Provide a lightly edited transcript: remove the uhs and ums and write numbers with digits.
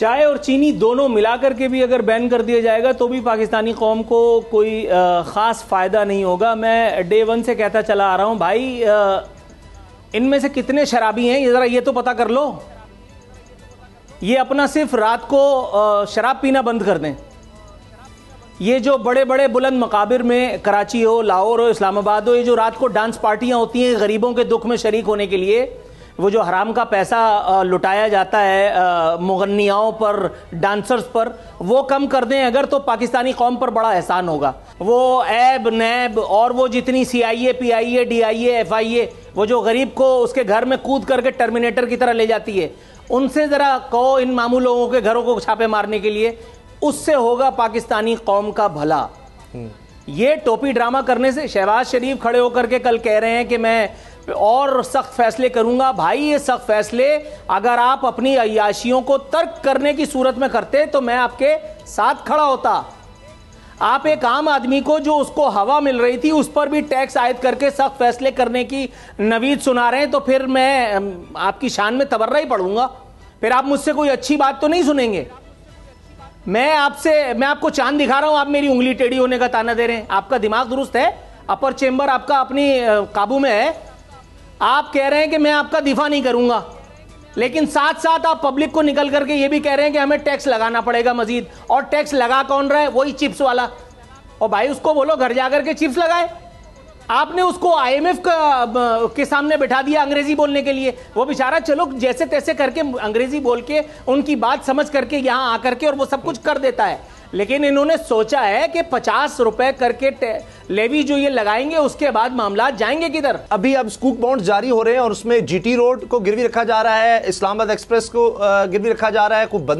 चाय और चीनी दोनों मिलाकर के भी अगर बैन कर दिया जाएगा तो भी पाकिस्तानी कौम को कोई ख़ास फ़ायदा नहीं होगा। मैं डे वन से कहता चला आ रहा हूँ भाई, इनमें से कितने शराबी हैं ये ज़रा ये तो पता कर लो। ये अपना सिर्फ रात को शराब पीना बंद कर दें। ये जो बड़े बड़े बुलंद मकाबिर में कराची हो, लाहौर हो, इस्लामाबाद हो, ये जो रात को डांस पार्टियाँ होती हैं गरीबों के दुख में शरीक होने के लिए, वो जो हराम का पैसा लुटाया जाता है मुगन्नियाओं पर, डांसर्स पर, वो कम कर दें अगर तो पाकिस्तानी कौम पर बड़ा एहसान होगा। वो ऐब नैब और वो जितनी CIA, PIA, DIA, FIA, वो जो गरीब को उसके घर में कूद करके टर्मिनेटर की तरह ले जाती है, उनसे ज़रा कहो इन मामूल लोगों के घरों को छापे मारने के लिए, उससे होगा पाकिस्तानी कौम का भला। ये टोपी ड्रामा करने से शहबाज शरीफ खड़े होकर के कल कह रहे हैं कि मैं और सख्त फैसले करूंगा। भाई ये सख्त फैसले अगर आप अपनी अय्याशियों को तर्क करने की सूरत में करते तो मैं आपके साथ खड़ा होता। आप एक आम आदमी को जो उसको हवा मिल रही थी उस पर भी टैक्स आयद करके सख्त फैसले करने की नवीद सुना रहे हैं, तो फिर मैं आपकी शान में तबर्रा ही पढ़ूंगा। फिर आप मुझसे कोई अच्छी बात तो नहीं सुनेंगे। मैं आपको चांद दिखा रहा हूं, आप मेरी उंगली टेढ़ी होने का ताना दे रहे हैं। आपका दिमाग दुरुस्त है, अपर चेंबर आपका अपनी काबू में है। आप कह रहे हैं कि मैं आपका दिफा नहीं करूंगा, लेकिन साथ साथ आप पब्लिक को निकल करके ये भी कह रहे हैं कि हमें टैक्स लगाना पड़ेगा मजीद। और टैक्स लगा कौन रहा है? वही चिप्स वाला। और भाई उसको बोलो घर जाकर के चिप्स लगाए। आपने उसको IMF के सामने बिठा दिया अंग्रेजी बोलने के लिए। वो बेचारा चलो जैसे तैसे करके अंग्रेजी बोल के उनकी बात समझ करके यहां आकर के और वो सब कुछ कर देता है। लेकिन इन्होंने सोचा है कि 50 रुपए करके लेवी जो ये लगाएंगे उसके बाद मामला जाएंगे किधर। अभी अब स्कूक बॉन्ड जारी हो रहे हैं और उसमें GT रोड को गिरवी रखा जा रहा है, इस्लामाबाद एक्सप्रेस को गिरवी रखा जा रहा है, खूब बंद